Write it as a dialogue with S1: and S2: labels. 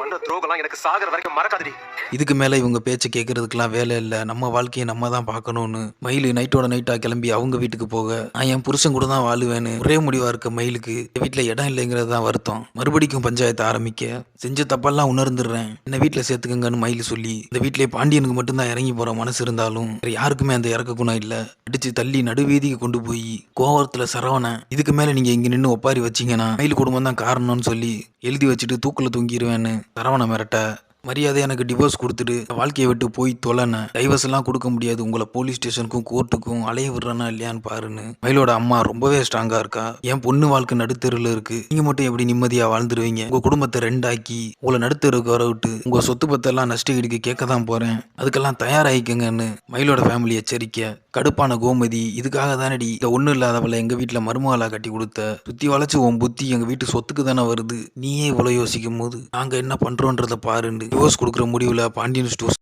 S1: பண்ண துரோகம்லாம் எனக்கு சாகர வரைக்கும் மறக்காதடி.
S2: இதுக்கு மேல இவங்க பேச்ச கேட்கறதுக்குலாம் வேலை இல்ல. நம்ம வாழ்க்கைய நம்ம தான் பார்க்கணும்னு மயிலு நைட்டோட நைட்டா கிளம்பி அவங்க வீட்டுக்கு போக, நான் என் புருஷன் கூட தான் வாழுவேன்னு ஒரே முடிவா இருக்க மயிலுக்கு வீட்ல இடம் இல்லைங்கிறது தான் வருத்தம். மறுபடிக்கும் பஞ்சாயத்து ஆரம்பிக்க, செஞ்ச தப்பெல்லாம் உணர்ந்துடுறேன், என்ன வீட்ல சேர்த்துக்கங்கன்னு மயிலு சொல்லி, இந்த வீட்லயே பாண்டியனுக்கு மட்டும்தான் இறங்கி போற மனசு இருந்தாலும் வேற யாருக்குமே அந்த இறக்க குணம் இல்ல. அடிச்சு தள்ளி நடுவீதிக்கு கொண்டு போய் கோவத்துல சரவணன், இதுக்கு மேல நீங்க இங்க நின்னு ஒப்பாரி வச்சீங்கன்னா மயில் குடும்பம் தான் காரணம்னு சொல்லி எழுதி வச்சுட்டு தூக்குல தூங்கிடுவேன்னு சரவணன் மிரட்ட, மரியாதை எனக்கு டிவோர்ஸ் கொடுத்துட்டு வாழ்க்கையை விட்டு போய் தொலைன, டைவர்ஸ் எல்லாம் கொடுக்க முடியாது, உங்களை போலீஸ் ஸ்டேஷனுக்கும் கோர்ட்டுக்கும் அலைய விடுறனா இல்லையான்னு பாருன்னு மயிலோட அம்மா ரொம்பவே ஸ்ட்ராங்கா இருக்கா. என் பொண்ணு வாழ்க்கை நடுத்தெருல இருக்கு, நீங்க மட்டும் எப்படி நிம்மதியா வாழ்ந்துருவீங்க, உங்க குடும்பத்தை ரெண்டாக்கி உங்களை நடுத்தருக்கு வர விட்டு உங்க சொத்து பத்தெல்லாம் நஷ்ட ஈடுக்கு கேட்க தான் போறேன், அதுக்கெல்லாம் தயாராகிக்கங்கன்னு மயிலோட ஃபேமிலி எச்சரிக்க. கடுப்பான கோமதி, இதுக்காக தானடி இந்த ஒன்றும் இல்லாதவளை எங்க வீட்டில் மருமகளா கட்டி கொடுத்த, சுத்தி வளைச்சு உன் புத்தி எங்க வீட்டு சொத்துக்கு தானே வருது, நீயே இவ்வளோ யோசிக்கும் போது நாங்க என்ன பண்றோன்றத பாருன்னு டிவோர்ஸ் கொடுக்குற முடிவுல பாண்டியன் ஸ்டோர்ஸ்